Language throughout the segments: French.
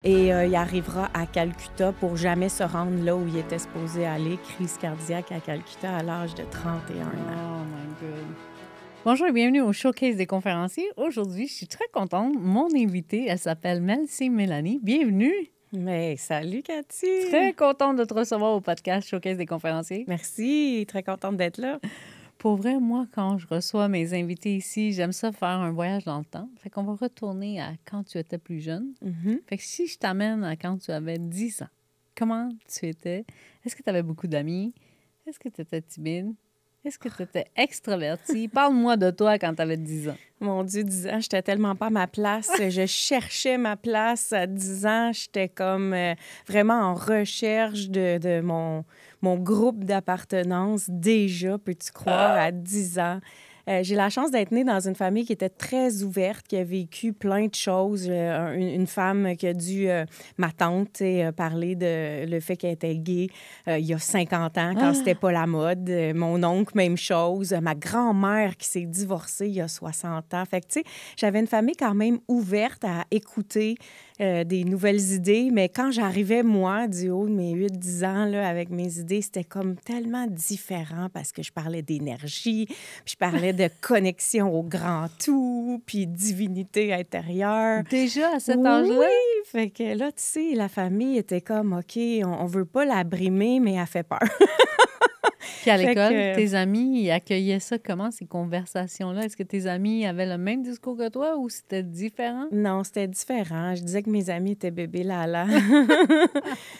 Et il arrivera à Calcutta pour jamais se rendre là où il était supposé aller, crise cardiaque à Calcutta à l'âge de 31 ans. Oh my God. Bonjour et bienvenue au Showcase des conférenciers. Aujourd'hui, je suis très contente. Mon invitée, elle s'appelle Melcy Mélanie. Bienvenue. Mais salut Cathy! Très contente de te recevoir au podcast Showcase des conférenciers. Merci, très contente d'être là. Pour vrai, moi, quand je reçois mes invités ici, j'aime ça faire un voyage dans le temps. Fait qu'on va retourner à quand tu étais plus jeune. Fait que si je t'amène à quand tu avais 10 ans, comment tu étais? Est-ce que tu avais beaucoup d'amis? Est-ce que tu étais timide? Est-ce que tu étais extravertie? Parle-moi de toi quand tu avais 10 ans. Mon Dieu, 10 ans, j'étais tellement pas à ma place. Je cherchais ma place à 10 ans. J'étais comme vraiment en recherche de mon groupe d'appartenance déjà, peux-tu croire, à 10 ans. J'ai la chance d'être née dans une famille qui était très ouverte, qui a vécu plein de choses. Une femme qui a dû, ma tante, parler de le fait qu'elle était gay il y a 50 ans, quand c'était pas la mode. Mon oncle, même chose. Ma grand-mère qui s'est divorcée il y a 60 ans. Fait que, tu sais, j'avais une famille quand même ouverte à écouter des nouvelles idées. Mais quand j'arrivais, moi, du haut de mes 8-10 ans, là, avec mes idées, c'était comme tellement différent parce que je parlais d'énergie, puis je parlais de connexion au grand tout, puis divinité intérieure. Déjà à cet âge-là? Oui! Fait que là, tu sais, la famille était comme, OK, on veut pas la brimer, mais elle fait peur. Puis à Fait l'école, que- tes amis, ils accueillaient ça comment, ces conversations-là? Est-ce que tes amis avaient le même discours que toi ou c'était différent? Non, c'était différent. Je disais que mes amis étaient bébés Lala.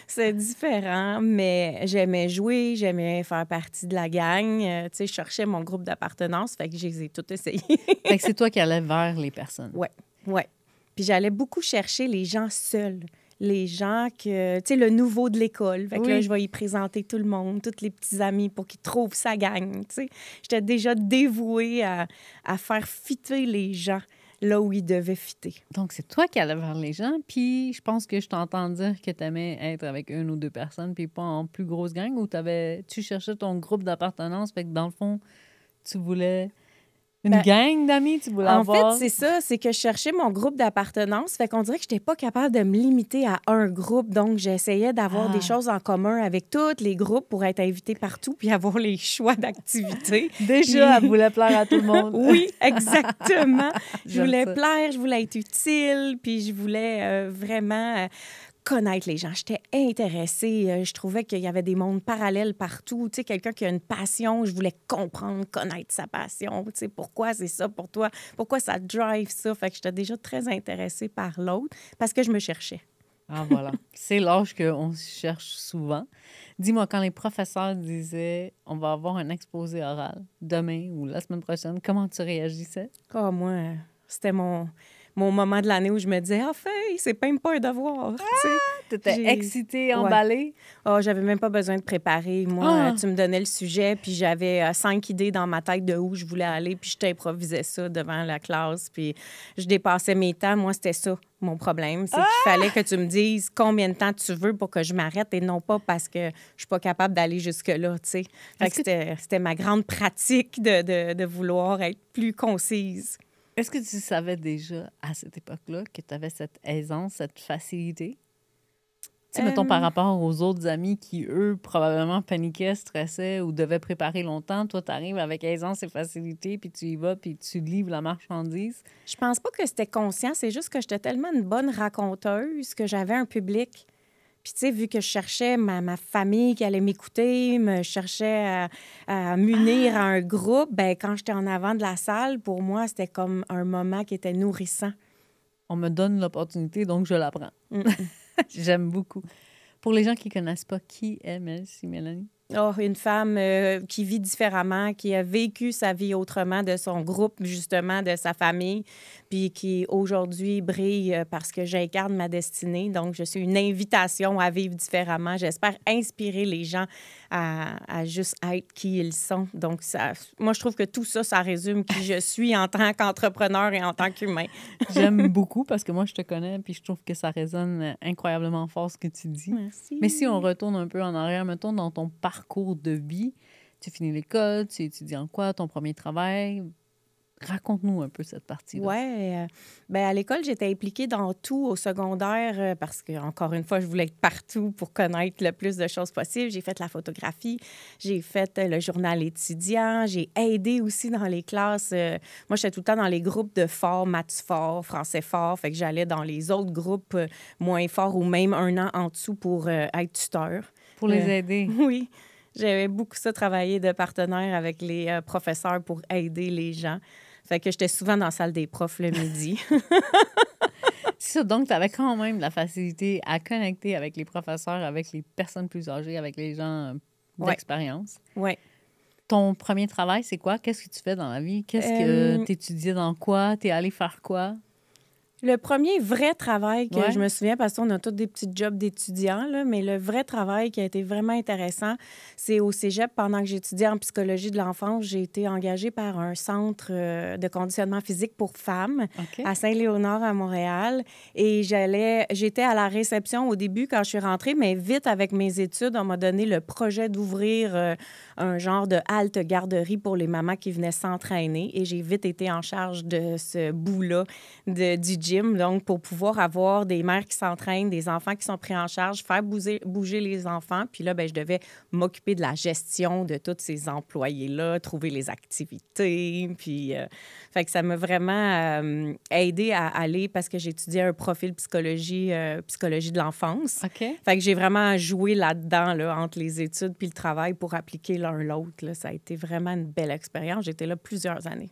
C'est différent, mais j'aimais jouer, j'aimais faire partie de la gang. Tu sais, je cherchais mon groupe d'appartenance, fait que je les ai tous essayés. Fait que c'est toi qui allais vers les personnes. Ouais, ouais. Puis j'allais beaucoup chercher les gens seuls. Les gens que, tu sais, le nouveau de l'école. Fait que là, Oui. je vais y présenter tout le monde, tous les petits amis pour qu'ils trouvent sa gang, tu sais. J'étais déjà dévouée à faire fitter les gens là où ils devaient fitter. Donc, c'est toi qui allais vers les gens. Puis, je pense que je t'entends dire que tu aimais être avec une ou deux personnes, puis pas en plus grosse gang, ou tu cherchais ton groupe d'appartenance. Fait que dans le fond, tu voulais une Ben, gang d'amis, tu voulais En fait, avoir... c'est ça, c'est que je cherchais mon groupe d'appartenance. Fait qu'on dirait que je n'étais pas capable de me limiter à un groupe. Donc, j'essayais d'avoir des choses en commun avec tous les groupes pour être invitée partout puis avoir les choix d'activités. Déjà, elle Puis- voulait plaire à tout le monde. Oui, exactement. Je J'aime voulais ça. plaire, je voulais être utile, puis je voulais vraiment connaître les gens. J'étais intéressée. Je trouvais qu'il y avait des mondes parallèles partout. Tu sais, quelqu'un qui a une passion, je voulais comprendre, connaître sa passion. Tu sais, pourquoi c'est ça pour toi? Pourquoi ça drive ça? Fait que j'étais déjà très intéressée par l'autre parce que je me cherchais. Ah, voilà. C'est l'âge qu'on se cherche souvent. Dis-moi, quand les professeurs disaient « on va avoir un exposé oral demain ou la semaine prochaine », comment tu réagissais? Ah, moi, c'était mon moment de l'année où je me disais, ah, feuille, c'est même pas un devoir. Tu sais. T'étais J'ai- excitée, Ouais. emballée? Oh, j'avais même pas besoin de préparer. Moi, Ah! tu me donnais le sujet, puis j'avais 5 idées dans ma tête de où je voulais aller, puis je t'improvisais ça devant la classe, puis je dépassais mes temps. Moi, c'était ça, mon problème. C'est qu'il fallait que tu me dises combien de temps tu veux pour que je m'arrête et non pas parce que je suis pas capable d'aller jusque-là, tu sais. Fait Est-ce que c'était ma grande pratique de vouloir être plus concise. Est-ce que tu savais déjà à cette époque-là que tu avais cette aisance, cette facilité? Tu sais, mettons par rapport aux autres amis qui, eux, probablement paniquaient, stressaient ou devaient préparer longtemps. Toi, tu arrives avec aisance et facilité, puis tu y vas, puis tu livres la marchandise. Je pense pas que c'était conscient, c'est juste que j'étais tellement une bonne raconteuse que j'avais un public. Puis, tu sais, vu que je cherchais ma famille qui allait m'écouter, je cherchais à m'unir à un groupe, ben quand j'étais en avant de la salle, pour moi, c'était comme un moment qui était nourrissant. On me donne l'opportunité, donc je la prends. Mm. J'aime beaucoup. Pour les gens qui ne connaissent pas, qui est Melcy Mélanie? Oh, une femme qui vit différemment, qui a vécu sa vie autrement de son groupe, justement, de sa famille, puis qui aujourd'hui brille parce que j'incarne ma destinée. Donc, je suis une invitation à vivre différemment. J'espère inspirer les gens à juste être qui ils sont. Donc, moi, je trouve que tout ça, ça résume qui je suis en tant qu'entrepreneur et en tant qu'humain. J'aime beaucoup parce que moi, je te connais, puis je trouve que ça résonne incroyablement fort ce que tu dis. Merci. Mais si on retourne un peu en arrière, mettons, dans ton parcours de vie, tu finis l'école, tu étudies en quoi, ton premier travail, Raconte-nous un peu cette partie-là. Oui. Ben, à l'école, j'étais impliquée dans tout au secondaire parce que, encore une fois, je voulais être partout pour connaître le plus de choses possible. J'ai fait la photographie, j'ai fait le journal étudiant, j'ai aidé aussi dans les classes. Moi, j'étais tout le temps dans les groupes de forts, maths forts, français forts. Fait que j'allais dans les autres groupes moins forts ou même un an en dessous pour être tuteur. Pour les aider. Oui. J'avais beaucoup ça, travailler de partenaire avec les professeurs pour aider les gens. Fait que j'étais souvent dans la salle des profs le midi. C'est ça, donc tu avais quand même la facilité à connecter avec les professeurs, avec les personnes plus âgées, avec les gens d'expérience. Oui. Ton premier travail, c'est quoi? Qu'est-ce que tu fais dans la vie? Qu'est-ce que tu étudiais dans quoi? Tu es allé faire quoi? Le premier vrai travail que je me souviens, parce qu'on a tous des petits jobs d'étudiants, là, mais le vrai travail qui a été vraiment intéressant, c'est au cégep. Pendant que j'étudiais en psychologie de l'enfance, j'ai été engagée par un centre de conditionnement physique pour femmes à Saint-Léonard, à Montréal. Et j'étais à la réception au début quand je suis rentrée, mais vite avec mes études, on m'a donné le projet d'ouvrir un genre de halte garderie pour les mamans qui venaient s'entraîner. Et j'ai vite été en charge de ce bout-là du gym, donc pour pouvoir avoir des mères qui s'entraînent, des enfants qui sont pris en charge, faire bouger les enfants. Puis là, ben, je devais m'occuper de la gestion de tous ces employés-là, trouver les activités. Puis, fait que ça m'a vraiment aidé à aller, parce que j'étudiais un profil psychologie de l'enfance. Fait que j'ai vraiment joué là-dedans, là, entre les études puis le travail pour appliquer l'un l'autre. Là. Ça a été vraiment une belle expérience. J'étais là plusieurs années.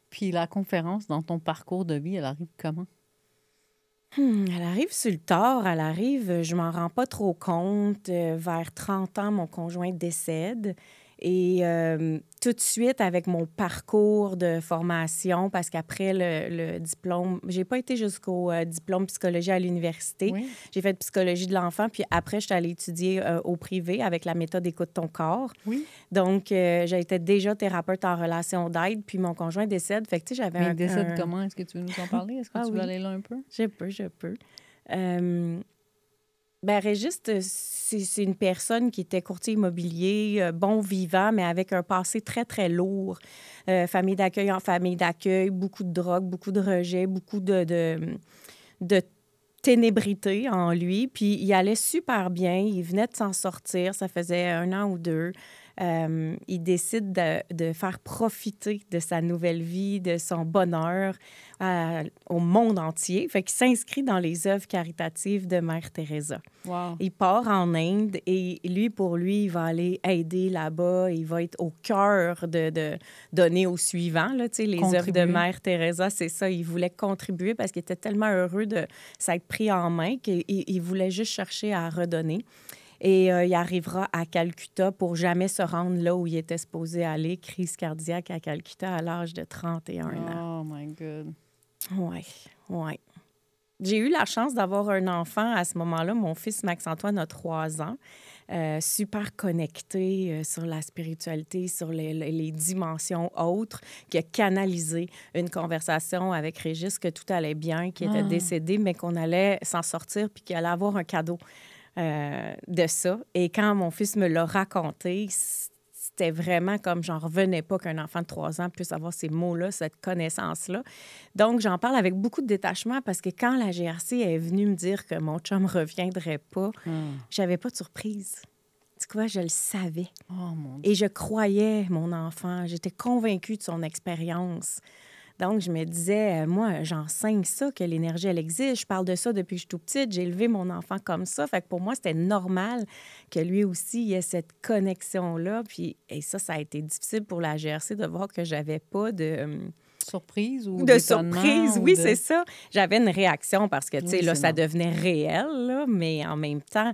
Puis la conférence, dans ton parcours de vie, elle arrive comment? Elle arrive sur le tard. Elle arrive, je m'en rends pas trop compte. Vers 30 ans, mon conjoint décède. Et tout de suite, avec mon parcours de formation, parce qu'après le diplôme, j'ai pas été jusqu'au diplôme psychologie à l'université. Oui. J'ai fait psychologie de l'enfant, puis après, je suis allée étudier au privé avec la méthode Écoute ton corps. Oui. Donc, j'étais déjà thérapeute en relation d'aide, puis mon conjoint décède. Fait que, tu sais, j'avais il décède comment? Est-ce que tu veux nous en parler? Est-ce que tu veux aller là un peu? Je peux. Ben, Régis, c'est une personne qui était courtier immobilier, bon vivant, mais avec un passé très, très lourd. Famille d'accueil en famille d'accueil, beaucoup de drogue, beaucoup de rejet, beaucoup de ténébrité en lui. Puis il allait super bien, il venait de s'en sortir, ça faisait 1 an ou 2. Il décide de faire profiter de sa nouvelle vie, de son bonheur au monde entier. Fait qu'il s'inscrit dans les œuvres caritatives de Mère Teresa. Wow. Il part en Inde et pour lui, il va aller aider là-bas. Il va être au cœur de donner aux suivants. Là, les œuvres de Mère Teresa, c'est ça. Il voulait contribuer parce qu'il était tellement heureux de s'être pris en main qu'il voulait juste chercher à redonner. Et il arrivera à Calcutta pour jamais se rendre là où il était supposé aller, crise cardiaque à Calcutta à l'âge de 31 ans. Oh my God. Oui. J'ai eu la chance d'avoir un enfant à ce moment-là. Mon fils Max-Antoine a 3 ans. Super connecté sur la spiritualité, sur les dimensions autres, qui a canalisé une conversation avec Régis que tout allait bien, qui était décédé, mais qu'on allait s'en sortir puis qu'il allait avoir un cadeau. De ça. Et quand mon fils me l'a raconté, c'était vraiment comme j'en revenais pas qu'un enfant de 3 ans puisse avoir ces mots-là, cette connaissance-là. Donc, j'en parle avec beaucoup de détachement parce que quand la GRC est venue me dire que mon chum reviendrait pas, j'avais pas de surprise. Tu vois, je le savais. Oh, mon Dieu. Et je croyais mon enfant. J'étais convaincue de son expérience. Donc, je me disais, moi, j'enseigne ça, que l'énergie, elle existe. Je parle de ça depuis que je suis tout petite. J'ai élevé mon enfant comme ça. Fait que pour moi, c'était normal que lui aussi, il ait cette connexion-là. Puis, et ça a été difficile pour la GRC de voir que j'avais pas de... surprise ou de surprise, oui, c'est ça. J'avais une réaction parce que, tu sais, là, ça devenait réel, là, mais en même temps...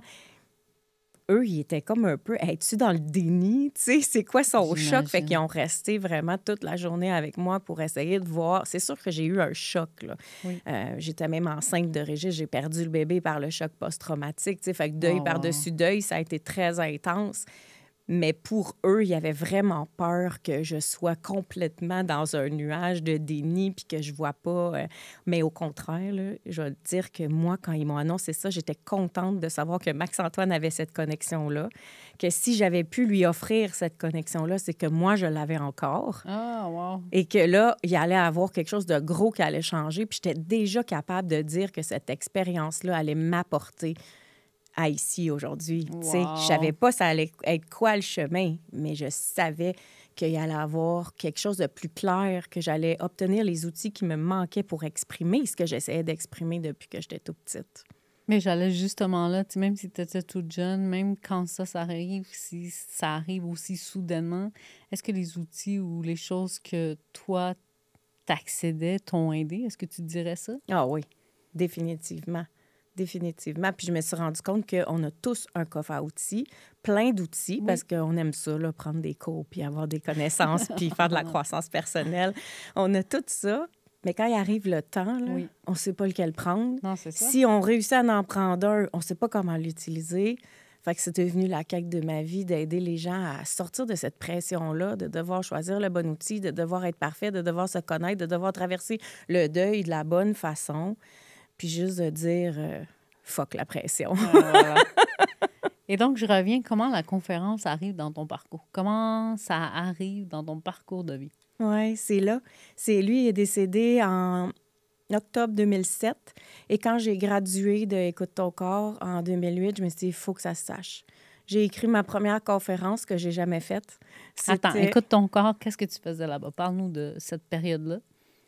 Eux, ils étaient comme un peu, es-tu dans le déni? Tu sais, c'est quoi son choc? Fait qu'ils ont resté vraiment toute la journée avec moi pour essayer de voir. C'est sûr que j'ai eu un choc, là. Oui. J'étais même enceinte de Régis. J'ai perdu le bébé par le choc post-traumatique. Tu sais, fait que deuil par-dessus deuil, ça a été très intense. Mais pour eux, il y avait vraiment peur que je sois complètement dans un nuage de déni puis que je vois pas. Mais au contraire, là, je vais te dire que moi, quand ils m'ont annoncé ça, j'étais contente de savoir que Max-Antoine avait cette connexion-là, que si j'avais pu lui offrir cette connexion-là, c'est que moi, je l'avais encore. Ah, wow. Et que là, il allait avoir quelque chose de gros qui allait changer. Puis j'étais déjà capable de dire que cette expérience-là allait m'apporter à ici aujourd'hui. Wow. Tu sais, je savais pas ça allait être quoi le chemin, mais je savais qu'il y allait avoir quelque chose de plus clair, que j'allais obtenir les outils qui me manquaient pour exprimer ce que j'essayais d'exprimer depuis que j'étais toute petite. Mais j'allais justement là, tu sais, même si tu étais toute jeune, même quand ça arrive, si ça arrive aussi soudainement, est-ce que les outils ou les choses que toi, t'accédais t'ont aidé? Est-ce que tu dirais ça? Ah oui, définitivement. Définitivement. Puis je me suis rendu compte qu'on a tous un coffre à outils, plein d'outils, Oui. parce qu'on aime ça, là, prendre des cours, puis avoir des connaissances, puis faire de la croissance personnelle. On a tout ça, mais quand il arrive le temps, là, Oui. on ne sait pas lequel prendre. Non, c'est ça. Si on réussit à en prendre un, on ne sait pas comment l'utiliser. Fait que c'est devenu la quête de ma vie d'aider les gens à sortir de cette pression-là, de devoir choisir le bon outil, de devoir être parfait, de devoir se connaître, de devoir traverser le deuil de la bonne façon. Puis juste de dire fuck la pression. Et donc, je reviens, comment la conférence arrive dans ton parcours? Comment ça arrive dans ton parcours de vie? Oui, c'est là. Lui, il est décédé en octobre 2007. Et quand j'ai gradué de Écoute ton corps en 2008, je me suis dit, il faut que ça se sache. J'ai écrit ma première conférence que j'ai jamais faite. Attends, Écoute ton corps, qu'est-ce que tu faisais là-bas? Parle-nous de cette période-là.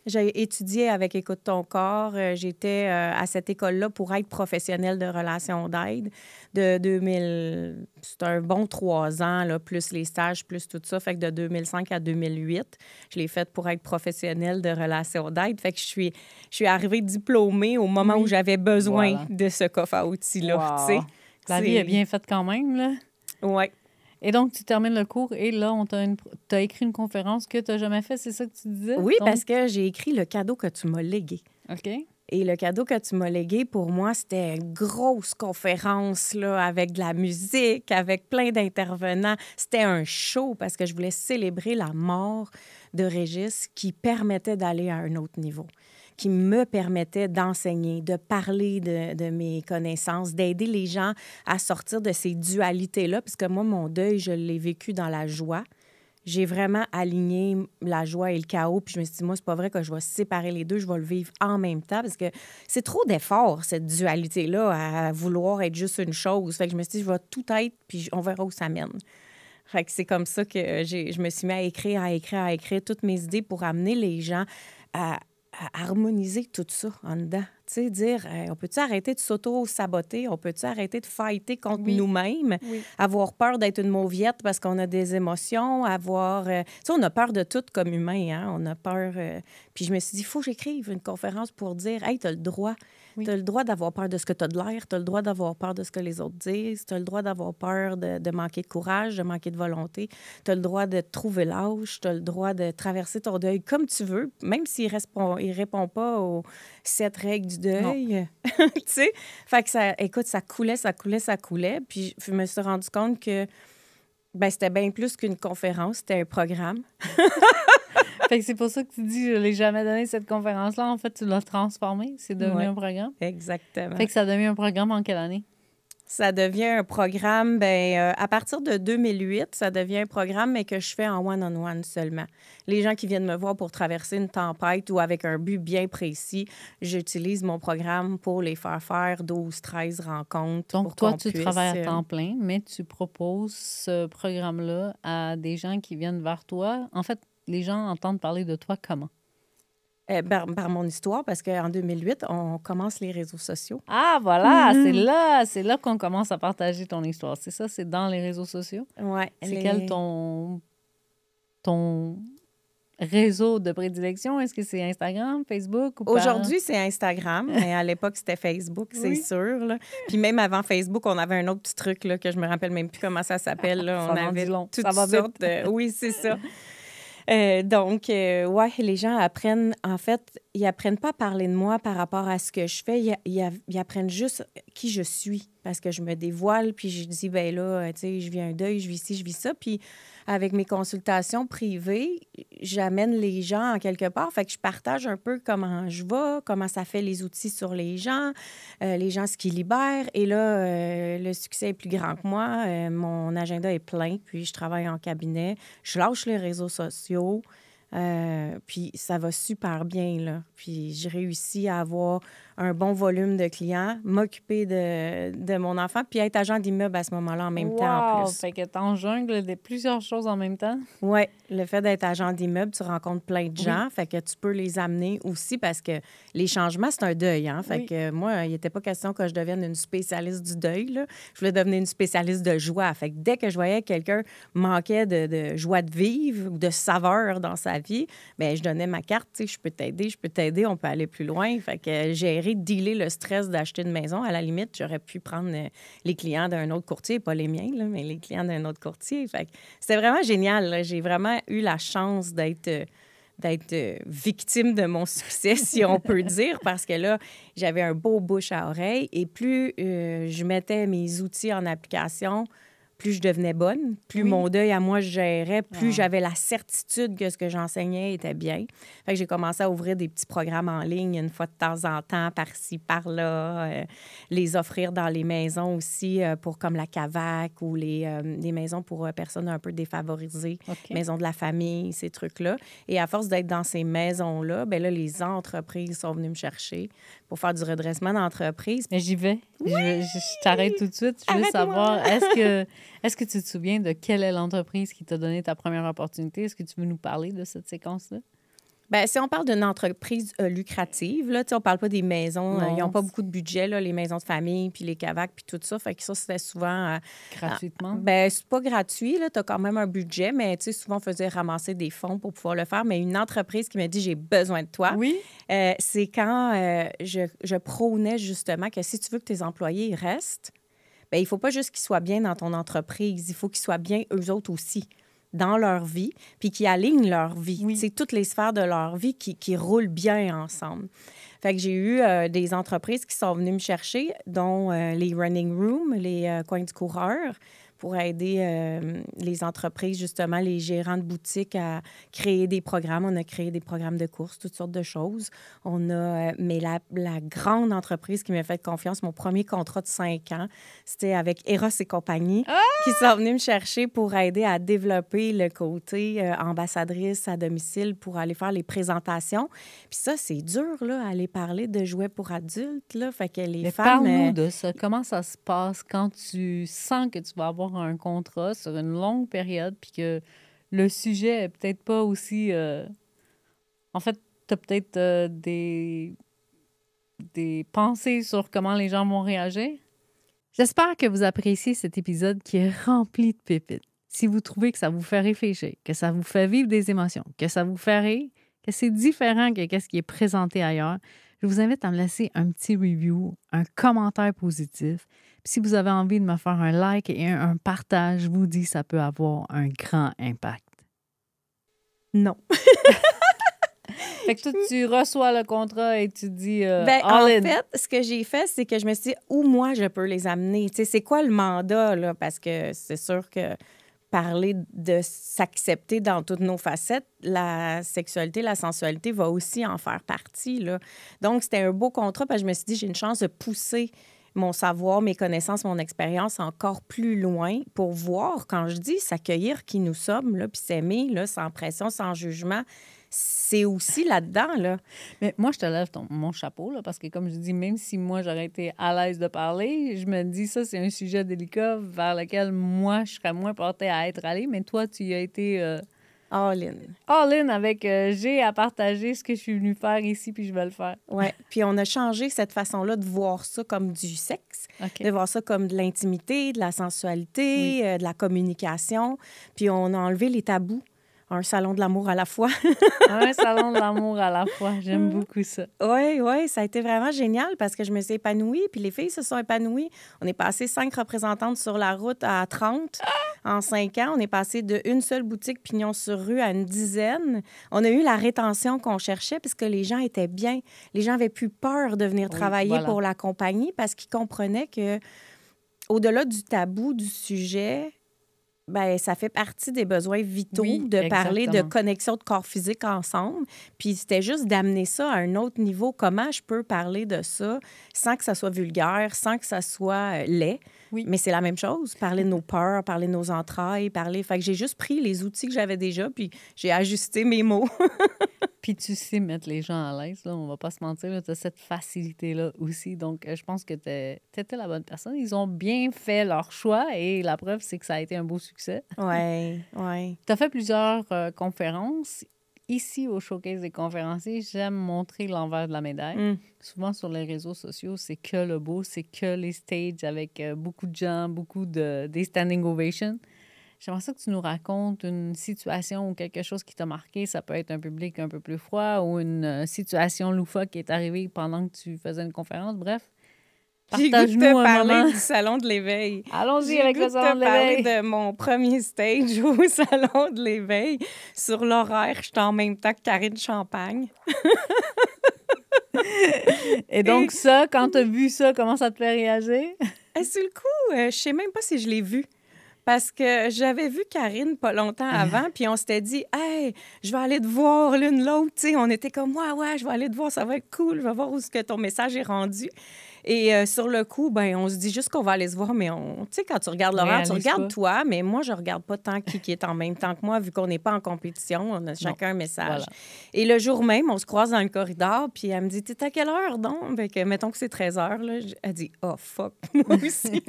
J'ai étudié avec Écoute ton corps. J'étais à cette école-là pour être professionnelle de relations d'aide de 2000. C'était un bon 3 ans, là, plus les stages, plus tout ça. Fait que de 2005 à 2008, je l'ai faite pour être professionnelle de relations d'aide. Fait que je suis arrivée diplômée au moment où j'avais besoin de ce coffre à outils-là. Wow. La vie est bien faite quand même, là. Oui. Et donc, tu termines le cours et là, t'as écrit une conférence que tu n'as jamais faite, c'est ça que tu disais? Oui, donc... parce que j'ai écrit le cadeau que tu m'as légué. OK. Et le cadeau que tu m'as légué, pour moi, c'était une grosse conférence là, avec de la musique, avec plein d'intervenants. C'était un show parce que je voulais célébrer la mort de Régis qui permettait d'aller à un autre niveau, qui me permettait d'enseigner, de parler de mes connaissances, d'aider les gens à sortir de ces dualités-là. Parce que moi, mon deuil, je l'ai vécu dans la joie. J'ai vraiment aligné la joie et le chaos. Puis je me suis dit, moi, c'est pas vrai que je vais séparer les deux. Je vais le vivre en même temps parce que c'est trop d'efforts, cette dualité-là, à vouloir être juste une chose. Fait que je me suis dit, je vais tout être, puis on verra où ça mène. Fait que c'est comme ça que je me suis mis à écrire toutes mes idées pour amener les gens à harmoniser tout ça en dedans. Tu sais, dire, on peut-tu arrêter de s'auto-saboter? On peut-tu arrêter de fighter contre nous-mêmes? Oui. Avoir peur d'être une mauviette parce qu'on a des émotions, avoir... tu sais, on a peur de tout comme humain, hein? On a peur... Puis je me suis dit, il faut que j'écrive une conférence pour dire, hey, t'as le droit. Oui. T'as le droit d'avoir peur de ce que t'as de l'air, t'as le droit d'avoir peur de ce que les autres disent, t'as le droit d'avoir peur de manquer de courage, de manquer de volonté, t'as le droit de trouver l'âge, t'as le droit de traverser ton deuil comme tu veux, même s'il répond pas aux 7 règles du deuil. Tu sais? Fait que ça, écoute, ça coulait. Puis je me suis rendu compte que c'était bien plus qu'une conférence, c'était un programme. Fait que c'est pour ça que tu dis, je l'ai jamais donné cette conférence-là. En fait, tu l'as transformé. C'est devenu un programme. Exactement. Fait que ça devient un programme en quelle année? Ça devient un programme, à partir de 2008, ça devient un programme, mais que je fais en one-on-one seulement. Les gens qui viennent me voir pour traverser une tempête ou avec un but bien précis, j'utilise mon programme pour les faire 12, 13 rencontres. Donc, toi, tu travailles à temps plein, mais tu proposes ce programme-là à des gens qui viennent vers toi. En fait, les gens entendent parler de toi comment? Par mon histoire, parce qu'en 2008, on commence les réseaux sociaux. Ah, voilà! C'est là qu'on commence à partager ton histoire. C'est ça? C'est dans les réseaux sociaux? Oui. C'est quel ton réseau de prédilection? Est-ce que c'est Instagram, Facebook? Ou Aujourd'hui, c'est Instagram, mais à l'époque, c'était Facebook, c'est sûr. Là. Puis même avant Facebook, on avait un autre petit truc là, que je me rappelle même plus comment ça s'appelle. Là. On avait toutes sortes de... Oui, c'est ça. Donc, les gens apprennent, en fait, ils apprennent pas à parler de moi par rapport à ce que je fais. Ils apprennent juste qui je suis. Parce que je me dévoile, puis je dis, ben là, tu sais, je vis un deuil, je vis ci, je vis ça. Puis avec mes consultations privées, j'amène les gens en quelque part. Fait que je partage un peu comment je vais, comment ça fait les outils sur les gens ce qui libère. Et là, le succès est plus grand que moi. Mon agenda est plein, puis je travaille en cabinet. Je lâche les réseaux sociaux. Puis ça va super bien, là. Puis j'ai réussi à avoir un bon volume de clients, m'occuper de mon enfant, puis être agent d'immeuble à ce moment-là en même temps, en plus. Fait que t'en jongles de plusieurs choses en même temps. Oui, le fait d'être agent d'immeuble, tu rencontres plein de gens, fait que tu peux les amener aussi parce que les changements, c'est un deuil, hein? Fait que moi, il n'était pas question que je devienne une spécialiste du deuil, là. Je voulais devenir une spécialiste de joie. Fait que dès que je voyais que quelqu'un manquait de joie de vivre ou de saveur dans sa vie, bien, je donnais ma carte, tu sais, je peux t'aider, on peut aller plus loin. Fait que gérer, dealer le stress d'acheter une maison, à la limite, j'aurais pu prendre les clients d'un autre courtier, pas les miens, là, mais les clients d'un autre courtier. Fait que c'était vraiment génial, là. J'ai vraiment eu la chance d'être victime de mon succès, si on peut dire, parce que là, j'avais un beau bouche à oreille et plus je mettais mes outils en application, plus je devenais bonne, plus mon deuil à moi je gérais, plus j'avais la certitude que ce que j'enseignais était bien. Fait que j'ai commencé à ouvrir des petits programmes en ligne une fois de temps en temps, par-ci, par-là, les offrir dans les maisons aussi pour comme la CAVAC ou les maisons pour personnes un peu défavorisées, maisons de la famille, ces trucs-là. Et à force d'être dans ces maisons-là, bien là, les entreprises sont venues me chercher pour faire du redressement d'entreprise. Mais j'y vais. Oui! Je t'arrête tout de suite. Je veux savoir, est-ce que tu te souviens de quelle est l'entreprise qui t'a donné ta première opportunité? Est-ce que tu veux nous parler de cette séquence-là? Bien, si on parle d'une entreprise lucrative, là, on ne parle pas des maisons. Ils n'ont pas beaucoup de budget, là, les maisons de famille, puis les CAVAC, puis tout ça. Fait que ça, c'était souvent... gratuitement? Bien, c'est pas gratuit. Tu as quand même un budget, mais souvent, on faisait ramasser des fonds pour pouvoir le faire. Mais une entreprise qui m'a dit « j'ai besoin de toi oui. », c'est quand je prônais justement que si tu veux que tes employés restent, bien, il ne faut pas juste qu'ils soient bien dans ton entreprise. Il faut qu'ils soient bien eux autres aussi dans leur vie, puis qui alignent leur vie. Oui. C'est toutes les sphères de leur vie qui roulent bien ensemble. Fait que j'ai eu des entreprises qui sont venues me chercher, dont les running rooms, les coins du coureur, pour aider les entreprises, justement, les gérants de boutiques à créer des programmes. On a créé des programmes de courses, toutes sortes de choses. On a... mais la grande entreprise qui m'a fait confiance, mon premier contrat de 5 ans, c'était avec Eros et compagnie, qui sont venus me chercher pour aider à développer le côté ambassadrice à domicile pour aller faire les présentations. Puis ça, c'est dur, là, aller parler de jouets pour adultes, là. Fait que les femmes... Parle-nous de ça. Comment ça se passe quand tu sens que tu vas avoir un contrat sur une longue période puis que le sujet est peut-être pas aussi... En fait, tu as peut-être des pensées sur comment les gens vont réagir? J'espère que vous appréciez cet épisode qui est rempli de pépites. Si vous trouvez que ça vous fait réfléchir, que ça vous fait vivre des émotions, que ça vous fait rire, que c'est différent que ce qui est présenté ailleurs, je vous invite à me laisser un petit review, un commentaire positif. Puis si vous avez envie de me faire un like et un partage, je vous dis que ça peut avoir un grand impact. Non. Fait que toi, tu reçois le contrat et tu dis en fait, ce que j'ai fait, c'est que je me suis dit où moi je peux les amener. Tu sais, c'est quoi le mandat, là? Parce que c'est sûr que parler de s'accepter dans toutes nos facettes, la sexualité, la sensualité va aussi en faire partie, là. Donc, c'était un beau contrat parce que je me suis dit, j'ai une chance de pousser mon savoir, mes connaissances, mon expérience encore plus loin pour voir, quand je dis s'accueillir qui nous sommes, là, puis s'aimer, là, sans pression, sans jugement, c'est aussi là-dedans, là. Mais moi, je te lève mon chapeau, là, parce que, comme je dis, même si moi, j'aurais été à l'aise de parler, je me dis, ça, c'est un sujet délicat vers lequel moi, je serais moins portée à être allée, mais toi, tu y as été... all-in. All-in avec j'ai à partager ce que je suis venue faire ici, puis je vais le faire. Oui, puis on a changé cette façon-là de voir ça comme du sexe, de voir ça comme de l'intimité, de la sensualité, de la communication, puis on a enlevé les tabous. Un salon de l'amour à la fois. Un salon de l'amour à la fois. J'aime beaucoup ça. Oui, ça a été vraiment génial parce que je me suis épanouie, puis les filles se sont épanouies. On est passé 5 représentantes sur la route à 30 En 5 ans, on est passé d'une seule boutique pignon sur rue à une dizaine. On a eu la rétention qu'on cherchait parce que les gens étaient bien. Les gens avaient plus peur de venir travailler pour la compagnie parce qu'ils comprenaient que, au-delà du tabou du sujet, ben ça fait partie des besoins vitaux de parler de connexion de corps physique ensemble. Puis c'était juste d'amener ça à un autre niveau. Comment je peux parler de ça sans que ça soit vulgaire, sans que ça soit laid? Oui. Mais c'est la même chose. Parler de nos peurs, parler de nos entrailles, parler... Fait que j'ai juste pris les outils que j'avais déjà, puis j'ai ajusté mes mots. Puis tu sais mettre les gens à l'aise, là, on va pas se mentir, tu as cette facilité-là aussi. Donc, je pense que tu étais la bonne personne. Ils ont bien fait leur choix et la preuve, c'est que ça a été un beau succès. Oui, oui. Tu as fait plusieurs conférences. Ici, au Showcase des conférenciers, j'aime montrer l'envers de la médaille. Souvent, sur les réseaux sociaux, c'est que le beau, c'est que les stages avec beaucoup de gens, beaucoup des standing ovations. J'aimerais ça que tu nous racontes une situation ou quelque chose qui t'a marqué. Ça peut être un public un peu plus froid ou une situation loufoque qui est arrivée pendant que tu faisais une conférence. Bref, partage-nous un moment. Du Salon de l'Éveil. Allons-y avec le Salon de l'Éveil. J'ai parler de mon premier stage au Salon de l'Éveil. Sur l'horaire, j'étais en même temps que Karine Champagne. Et donc ça, quand tu as vu ça, comment ça te fait réagir? Sur le coup, je sais même pas si je l'ai vu. Parce que j'avais vu Karine pas longtemps avant, puis on s'était dit « Hey, je vais aller te voir l'une l'autre. » On était comme « Ouais, je vais aller te voir, ça va être cool, je vais voir où est-ce que ton message est rendu. » Et sur le coup, ben on se dit juste qu'on va aller se voir, mais tu sais, quand tu regardes l'horaire, tu regardes toi, mais moi, je regarde pas tant qui est en même temps que moi, vu qu'on n'est pas en compétition, on a chacun un message. Voilà. Et le jour même, on se croise dans le corridor, puis elle me dit « T'es à quelle heure, donc? » Fait que, mettons que c'est 13 h, là. Elle dit « Oh, fuck, moi aussi. »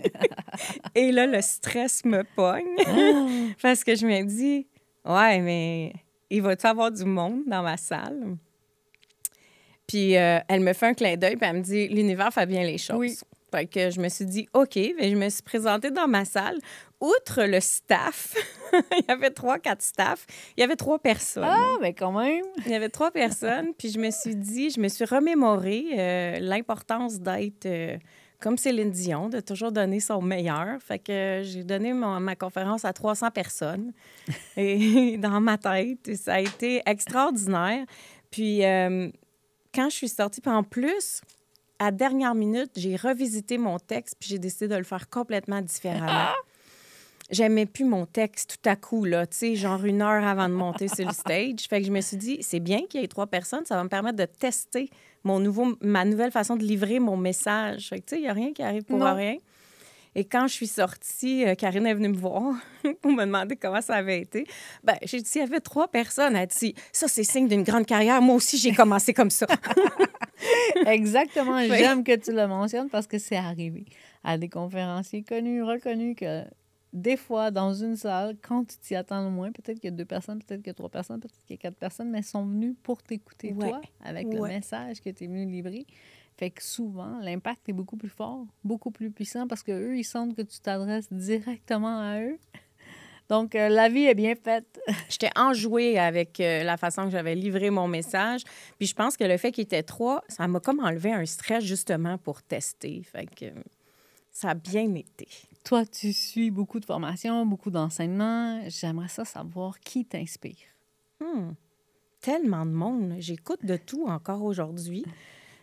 Et là, le stress me pogne, parce que je me dis « Ouais, mais il va-tu avoir du monde dans ma salle? » Puis elle me fait un clin d'œil, puis elle me dit « L'univers fait bien les choses. » Oui. Fait que je me suis dit « OK. » Mais je me suis présentée dans ma salle. Outre le staff, il y avait 3-4 staffs, il y avait 3 personnes. Ah, mais quand même! Il y avait 3 personnes, puis je me suis remémoré l'importance d'être... comme Céline Dion, de toujours donner son meilleur. Fait que j'ai donné ma conférence à 300 personnes et dans ma tête. Et ça a été extraordinaire. Puis quand je suis sortie, puis en plus, à dernière minute, j'ai revisité mon texte puis j'ai décidé de le faire complètement différemment. J'aimais plus mon texte tout à coup, là, tu sais, genre 1 heure avant de monter sur le stage. Fait que je me suis dit, c'est bien qu'il y ait 3 personnes, ça va me permettre de tester ma nouvelle façon de livrer mon message. Fait que, tu sais, il n'y a rien qui arrive pour rien. Et quand je suis sortie, Karine est venue me voir pour me demander comment ça avait été. Ben, j'ai dit, il y avait 3 personnes. Elle dit, ça, c'est signe d'une grande carrière. Moi aussi, j'ai commencé comme ça. Exactement. J'aime que tu le mentionnes parce que c'est arrivé à des conférenciers connus, reconnus que des fois, dans une salle, quand tu t'y attends le moins, peut-être qu'il y a 2 personnes, peut-être qu'il y a 3 personnes, peut-être qu'il y a 4 personnes, mais elles sont venues pour t'écouter, toi, avec le message que tu es venu livrer. Fait que souvent, l'impact est beaucoup plus fort, beaucoup plus puissant parce qu'eux, ils sentent que tu t'adresses directement à eux. Donc, la vie est bien faite. J'étais enjouée avec la façon que j'avais livré mon message. Puis je pense que le fait qu'il était 3, ça m'a comme enlevé un stress justement pour tester. Fait que ça a bien été. Toi, tu suis beaucoup de formations, beaucoup d'enseignements. J'aimerais savoir qui t'inspire. Tellement de monde. J'écoute de tout encore aujourd'hui.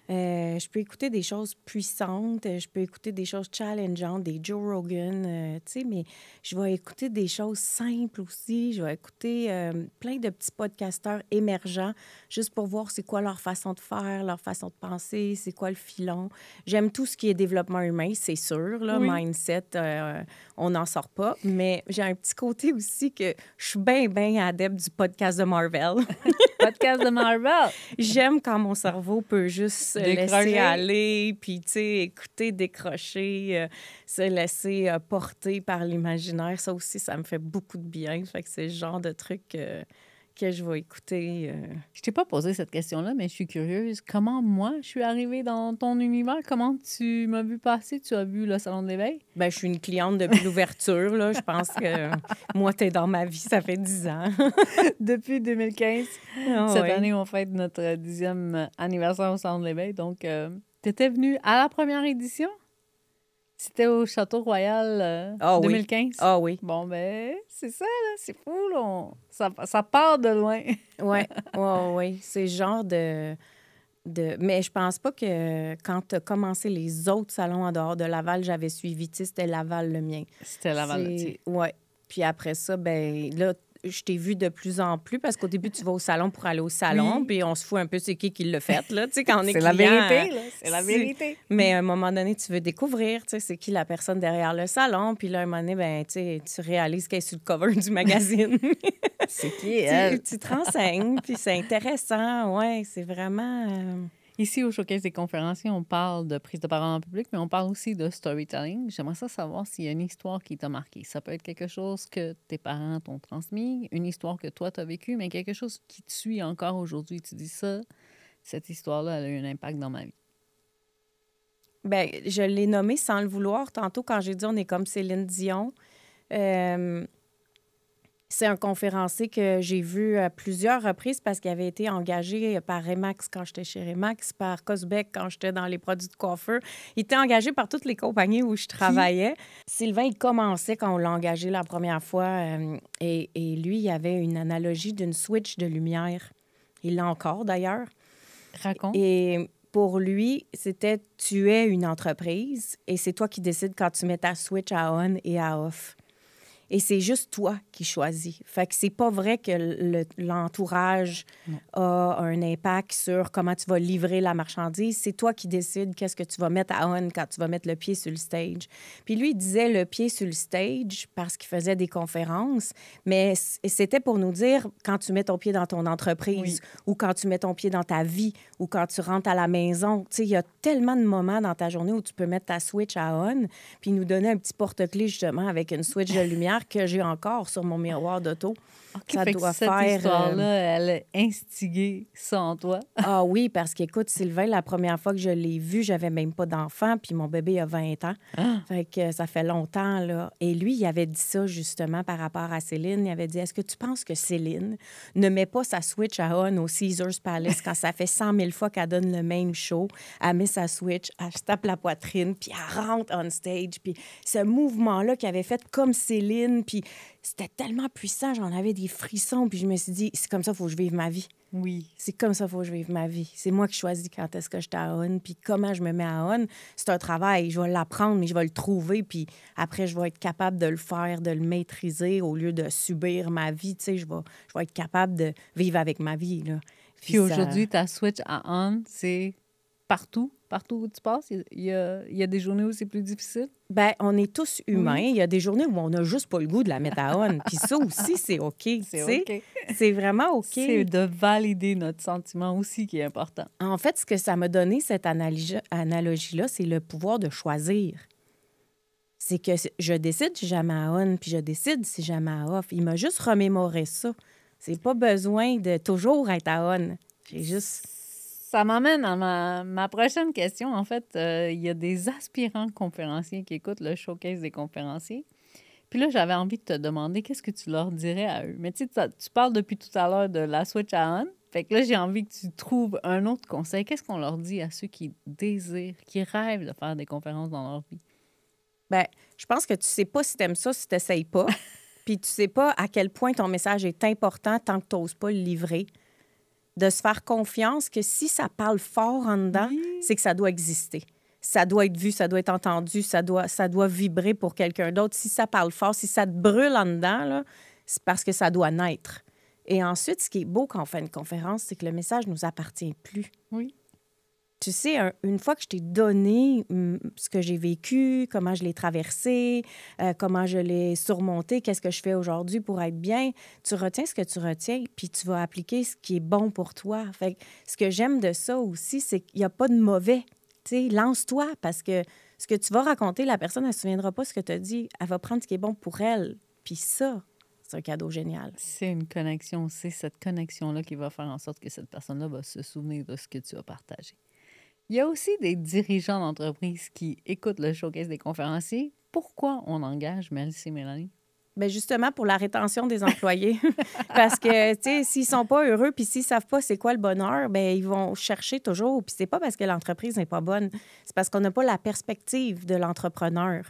Je peux écouter des choses puissantes, je peux écouter des choses challengeantes, des Joe Rogan, tu sais, mais je vais écouter des choses simples aussi. Je vais écouter plein de petits podcasteurs émergents juste pour voir c'est quoi leur façon de faire, leur façon de penser, c'est quoi le filon. J'aime tout ce qui est développement humain, c'est sûr, là, mindset, on n'en sort pas, mais j'ai un petit côté aussi que je suis bien adepte du podcast de Marvel. Podcast de Marvel! J'aime quand mon cerveau peut juste laisser aller, puis, tu sais, écouter, décrocher, se laisser porter par l'imaginaire. Ça aussi, ça me fait beaucoup de bien. Fait que c'est le genre de truc que je vais écouter. Je t'ai pas posé cette question-là, mais je suis curieuse. Comment, moi, je suis arrivée dans ton univers? Comment tu m'as vu passer? Tu as vu le Salon de l'Éveil? Bien, je suis une cliente depuis l'ouverture, là. Je pense que moi, t'es dans ma vie, ça fait 10 ans. Depuis 2015. Cette année, on fête notre 10e anniversaire au Salon de l'Éveil. Donc, t'étais venue à la première édition? Si C'était au Château Royal Ah oui. 2015? Ah oui. Bon, ben, c'est ça, là. C'est fou, là. Ça part de loin. Oui, oui. C'est le genre Mais je pense pas que quand tu as commencé les autres salons en dehors de Laval, j'avais suivi. Tu sais, c'était Laval le mien. C'était Laval, tu sais. Oui. Puis après ça, ben là, je t'ai vu de plus en plus parce qu'au début, tu vas au salon pour aller au salon, Oui. puis on se fout un peu c'est qui l'a fait, là. Tu sais, quand on est C'est la client, vérité, là. C'est la vérité. Mais à un moment donné, tu veux découvrir, tu sais, c'est qui la personne derrière le salon. Puis là, à un moment donné, ben, tu sais, tu réalises qu'elle est sur le cover du magazine. C'est qui, elle? Tu te renseignes, puis c'est intéressant. Ouais, c'est vraiment... Ici, au Showcase des conférenciers, on parle de prise de parole en public, mais on parle aussi de storytelling. J'aimerais ça savoir s'il y a une histoire qui t'a marqué. Ça peut être quelque chose que tes parents t'ont transmis, une histoire que toi, t'as vécue, mais quelque chose qui te suit encore aujourd'hui. Tu dis ça, cette histoire-là, elle a eu un impact dans ma vie. Bien, je l'ai nommé sans le vouloir. Tantôt, quand j'ai dit on est comme Céline Dion, c'est un conférencier que j'ai vu à plusieurs reprises parce qu'il avait été engagé par Remax quand j'étais chez Remax, par Cosbec quand j'étais dans les produits de coiffeur. Il était engagé par toutes les compagnies où je travaillais. Sylvain, il commençait quand on l'a engagé la première fois et lui, il avait une analogie d'une switch de lumière. Il l'a encore, d'ailleurs. Raconte. Et pour lui, c'était tu es une entreprise et c'est toi qui décides quand tu mets ta switch à on et à off. Et c'est juste toi qui choisis. Fait que c'est pas vrai que l'entourage a un impact sur comment tu vas livrer la marchandise. C'est toi qui décides qu'est-ce que tu vas mettre à on quand tu vas mettre le pied sur le stage. Puis lui, il disait le pied sur le stage parce qu'il faisait des conférences, mais c'était pour nous dire quand tu mets ton pied dans ton entreprise ou quand tu mets ton pied dans ta vie ou quand tu rentres à la maison. Tu sais, il y a tellement de moments dans ta journée où tu peux mettre ta switch à on, puis il nous donnait un petit porte-clés justement avec une switch de lumière que j'ai encore sur mon miroir d'auto. Okay, ça doit cette faire... Cette histoire-là, elle a instigé ça en toi. Ah oui, parce qu'écoute, Sylvain, la première fois que je l'ai vu, j'avais même pas d'enfant, puis mon bébé a 20 ans. Fait que ça fait longtemps, là. Et lui, il avait dit ça, justement, par rapport à Céline. Il avait dit, est-ce que tu penses que Céline ne met pas sa switch à on au Caesars Palace quand ça fait 100 000 fois qu'elle donne le même show? Elle met sa switch, elle se tape la poitrine, puis elle rentre on stage. Puis ce mouvement-là qu'elle avait fait comme Céline, puis c'était tellement puissant, j'en avais des frissons, puis je me suis dit, c'est comme ça qu'il faut que je vive ma vie. Oui. C'est comme ça qu'il faut que je vive ma vie. C'est moi qui choisis quand est-ce que je suis à on, puis comment je me mets à on. C'est un travail, je vais l'apprendre, mais je vais le trouver, puis après, je vais être capable de le faire, de le maîtriser au lieu de subir ma vie. Tu sais, je vais être capable de vivre avec ma vie, là. Puis aujourd'hui, ta switch à on, c'est partout où tu passes? Il y a des journées où c'est plus difficile? Bien, on est tous humains. Oui. Il y a des journées où on n'a juste pas le goût de la mettre à on. Puis ça aussi, c'est OK. C'est vraiment OK. C'est de valider notre sentiment aussi qui est important. En fait, ce que ça m'a donné, cette analogie-là, c'est le pouvoir de choisir. C'est que je décide si jamais à on, puis je décide si jamais à off. Il m'a juste remémoré ça. C'est pas besoin de toujours être à on. J'ai juste... Ça m'amène à ma prochaine question. En fait, il y a des aspirants conférenciers qui écoutent le showcase des conférenciers. Puis là, j'avais envie de te demander qu'est-ce que tu leur dirais à eux. Mais tu sais, tu parles depuis tout à l'heure de la switch à on. Fait que là, j'ai envie que tu trouves un autre conseil. Qu'est-ce qu'on leur dit à ceux qui désirent, qui rêvent de faire des conférences dans leur vie? Bien, je pense que tu sais pas si tu aimes ça si tu n'essayes pas. Puis tu sais pas à quel point ton message est important tant que tu n'oses pas le livrer. De se faire confiance que si ça parle fort en dedans, c'est que ça doit exister. Ça doit être vu, ça doit être entendu, ça doit vibrer pour quelqu'un d'autre. Si ça parle fort, si ça te brûle en dedans, là, c'est parce que ça doit naître. Et ensuite, ce qui est beau quand on fait une conférence, c'est que le message ne nous appartient plus. Oui. Tu sais, une fois que je t'ai donné ce que j'ai vécu, comment je l'ai traversé, comment je l'ai surmonté, qu'est-ce que je fais aujourd'hui pour être bien, tu retiens ce que tu retiens, puis tu vas appliquer ce qui est bon pour toi. Fait que ce que j'aime de ça aussi, c'est qu'il n'y a pas de mauvais. Tu sais, lance-toi, parce que ce que tu vas raconter, la personne, elle ne se souviendra pas de ce que tu as dit. Elle va prendre ce qui est bon pour elle. Puis ça, c'est un cadeau génial. C'est une connexion. C'est cette connexion-là qui va faire en sorte que cette personne-là va se souvenir de ce que tu as partagé. Il y a aussi des dirigeants d'entreprise qui écoutent le showcase des conférenciers. Pourquoi on engage Mélissa et Mélanie? Bien, justement, pour la rétention des employés. Parce que, tu sais, s'ils sont pas heureux puis s'ils savent pas c'est quoi le bonheur, bien, ils vont chercher toujours. Puis c'est pas parce que l'entreprise n'est pas bonne, c'est parce qu'on n'a pas la perspective de l'entrepreneur.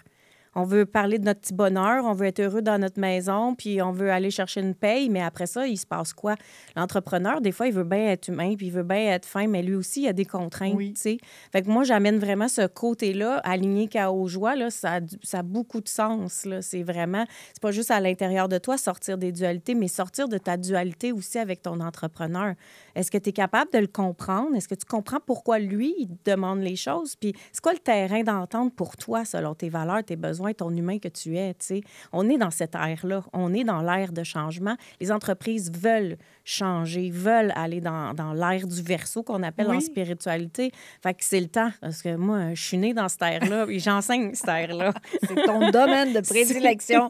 On veut parler de notre petit bonheur, on veut être heureux dans notre maison, puis on veut aller chercher une paye, mais après ça, il se passe quoi? L'entrepreneur, des fois, il veut bien être humain, puis il veut bien être fin, mais lui aussi, il a des contraintes, tu sais. Fait que moi, j'amène vraiment ce côté-là, aligné KO Joie, là, ça a beaucoup de sens, là. C'est vraiment, c'est pas juste à l'intérieur de toi, sortir des dualités, mais sortir de ta dualité aussi avec ton entrepreneur. Est-ce que tu es capable de le comprendre? Est-ce que tu comprends pourquoi lui, il te demande les choses? Puis c'est quoi le terrain d'entente pour toi, selon tes valeurs, tes besoins, ton humain que tu es, tu sais? On est dans cette ère-là. On est dans l'ère de changement. Les entreprises veulent changer, veulent aller dans l'ère du Verseau qu'on appelle en spiritualité. Fait que c'est le temps. Parce que moi, je suis née dans cette ère-là et j'enseigne cette ère-là. C'est ton domaine de prédilection.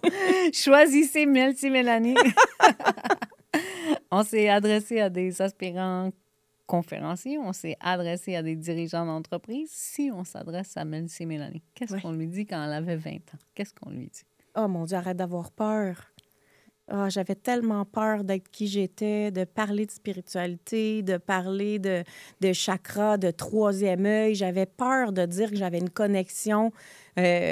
Choisissez Melty Mélanie. On s'est adressé à des aspirants conférencier, on s'est adressé à des dirigeants d'entreprise. Si on s'adresse à Melty Mélanie, qu'est-ce qu'on lui dit quand elle avait 20 ans? Qu'est-ce qu'on lui dit? Oh mon Dieu, arrête d'avoir peur. Oh, j'avais tellement peur d'être qui j'étais, de parler de spiritualité, de parler de chakra, de troisième œil. J'avais peur de dire que j'avais une connexion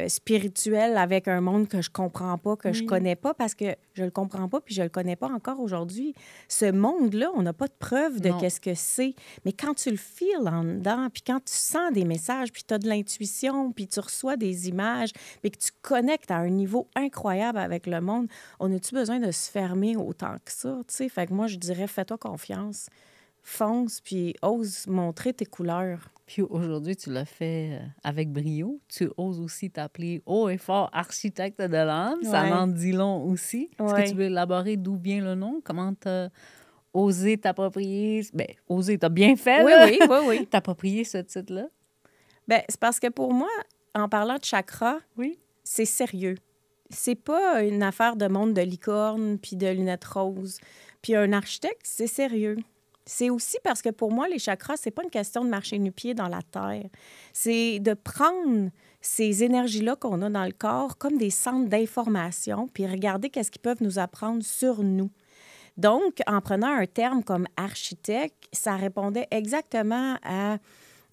spirituelle avec un monde que je comprends pas, que je connais pas, parce que je le comprends pas puis je le connais pas encore aujourd'hui. Ce monde-là, on n'a pas de preuve de qu'est-ce que c'est. Mais quand tu le files en dedans, puis quand tu sens des messages, puis tu as de l'intuition, puis tu reçois des images, puis que tu connectes à un niveau incroyable avec le monde, on a-tu besoin de se fermer autant que ça, tu sais? Fait que moi, je dirais, fais-toi confiance, fonce, puis ose montrer tes couleurs. Puis aujourd'hui, tu l'as fait avec brio. Tu oses aussi t'appeler haut et fort architecte de l'âme. Ça en dit long aussi. Est-ce que tu veux élaborer d'où vient le nom? Comment t'as osé t'approprier? Bien, osé, t'as bien fait, là. Oui. T'approprier ce titre-là? Bien, c'est parce que pour moi, en parlant de chakra, c'est sérieux. C'est pas une affaire de monde de licorne puis de lunettes roses. Puis un architecte, c'est sérieux. C'est aussi parce que pour moi, les chakras, c'est pas une question de marcher nu-pied dans la terre. C'est de prendre ces énergies-là qu'on a dans le corps comme des centres d'information puis regarder qu'est-ce qu'ils peuvent nous apprendre sur nous. Donc, en prenant un terme comme architecte, ça répondait exactement à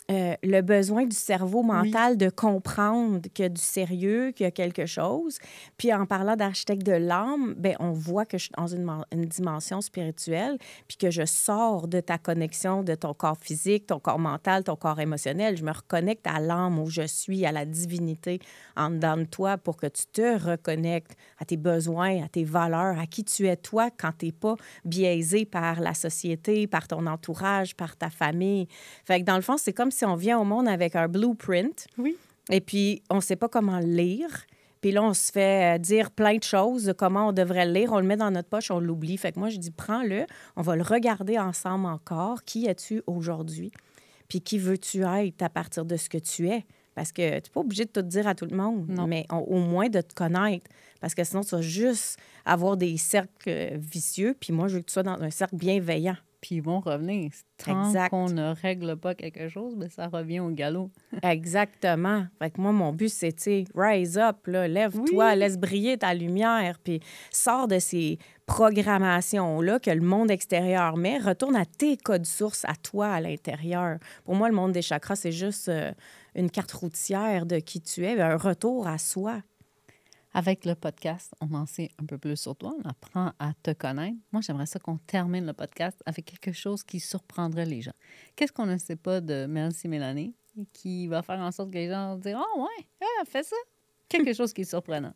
le besoin du cerveau mental de comprendre qu'il y a du sérieux, qu'il y a quelque chose. Puis en parlant d'architecte de l'âme, bien, on voit que je suis dans une dimension spirituelle, puis que je sors de ta connexion de ton corps physique, ton corps mental, ton corps émotionnel. Je me reconnecte à l'âme où je suis, à la divinité en dedans de toi pour que tu te reconnectes à tes besoins, à tes valeurs, à qui tu es toi quand tu n'es pas biaisé par la société, par ton entourage, par ta famille. Fait que dans le fond, c'est comme si on vient au monde avec un blueprint. Et puis, on ne sait pas comment le lire. Puis là, on se fait dire plein de choses de comment on devrait le lire. On le met dans notre poche, on l'oublie. Fait que moi, je dis, prends-le. On va le regarder ensemble encore. Qui es-tu aujourd'hui? Puis qui veux-tu être à partir de ce que tu es? Parce que tu n'es pas obligé de tout dire à tout le monde, mais au moins de te connaître. Parce que sinon, tu vas juste avoir des cercles vicieux. Puis moi, je veux que tu sois dans un cercle bienveillant. Puis ils vont revenir. Tant qu'on ne règle pas quelque chose, bien, ça revient au galop. Exactement. Fait que moi, mon but, c'est, tu sais, rise up, là, lève-toi, laisse briller ta lumière, puis sors de ces programmations-là que le monde extérieur met, retourne à tes codes sources, à toi, à l'intérieur. Pour moi, le monde des chakras, c'est juste une carte routière de qui tu es, un retour à soi. Avec le podcast, on en sait un peu plus sur toi, on apprend à te connaître. Moi, j'aimerais ça qu'on termine le podcast avec quelque chose qui surprendrait les gens. Qu'est-ce qu'on ne sait pas de Melty Mélanie qui va faire en sorte que les gens vont dire « Ah ouais, fais ça! » Quelque chose qui est surprenant.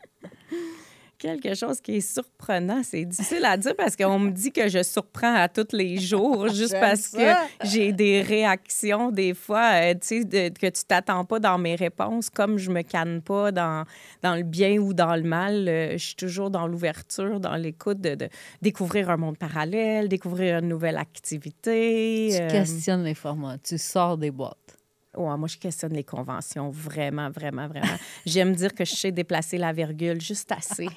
Quelque chose qui est surprenant, c'est difficile à dire parce qu'on me dit que je surprends à tous les jours juste parce que j'ai des réactions des fois, tu sais, que tu t'attends pas dans mes réponses. Comme je me canne pas dans le bien ou dans le mal, je suis toujours dans l'ouverture, dans l'écoute de découvrir un monde parallèle, découvrir une nouvelle activité. Tu questionnes les formats, tu sors des boîtes. Ouais, moi, je questionne les conventions vraiment, vraiment, vraiment. J'aime dire que je sais déplacer la virgule juste assez.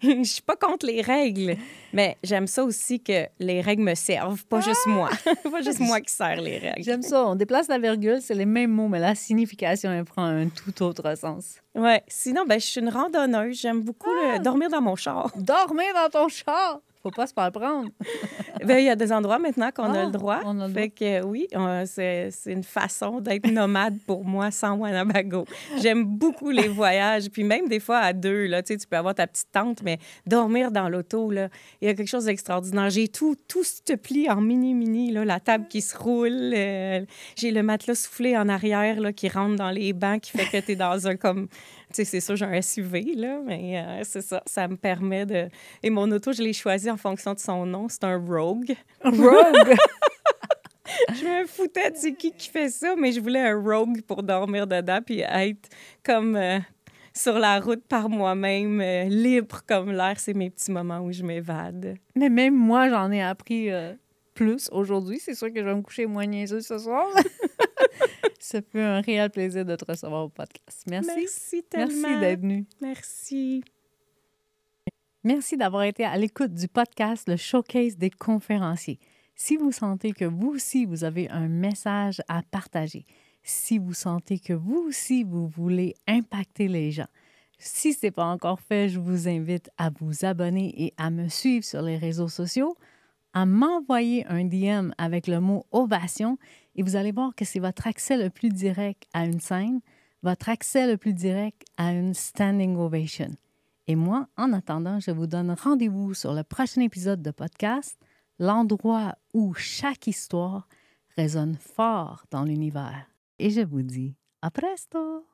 Je suis pas contre les règles, mais j'aime ça aussi que les règles me servent, pas juste moi. Pas juste moi qui sers les règles. J'aime ça. On déplace la virgule, c'est les mêmes mots, mais la signification, elle prend un tout autre sens. Ouais. Sinon, ben, je suis une randonneuse. J'aime beaucoup dormir dans mon char. Dormir dans ton char! Faut pas se faire prendre. Ben, il y a des endroits maintenant qu'on a le droit. On a le Fait que oui, c'est une façon d'être nomade pour moi sans Winnebago. J'aime beaucoup les voyages, puis même des fois à deux, là, tu sais, tu peux avoir ta petite tente, mais dormir dans l'auto, là, il y a quelque chose d'extraordinaire. J'ai tout se plie en mini, là, la table qui se roule, j'ai le matelas soufflé en arrière, là, qui rentre dans les bancs, qui fait que tu es dans un comme... Tu sais, c'est sûr, j'ai un SUV, là, mais c'est ça. Ça me permet de... Et mon auto, je l'ai choisi en fonction de son nom. C'est un Rogue. Rogue! Je me foutais de c'est qui fait ça, mais je voulais un Rogue pour dormir dedans puis être comme sur la route par moi-même, libre comme l'air. C'est mes petits moments où je m'évade. Mais même moi, j'en ai appris plus aujourd'hui. C'est sûr que je vais me coucher moins niaiseux ce soir. Ça fait un réel plaisir de te recevoir au podcast. Merci. Merci tellement. Merci d'être venu. Merci. Merci d'avoir été à l'écoute du podcast Le Showcase des conférenciers. Si vous sentez que vous aussi, vous avez un message à partager, si vous sentez que vous aussi, vous voulez impacter les gens, si ce n'est pas encore fait, je vous invite à vous abonner et à me suivre sur les réseaux sociaux, à m'envoyer un DM avec le mot « ovation » et vous allez voir que c'est votre accès le plus direct à une scène, votre accès le plus direct à une standing ovation. Et moi, en attendant, je vous donne rendez-vous sur le prochain épisode de podcast, l'endroit où chaque histoire résonne fort dans l'univers. Et je vous dis à presto!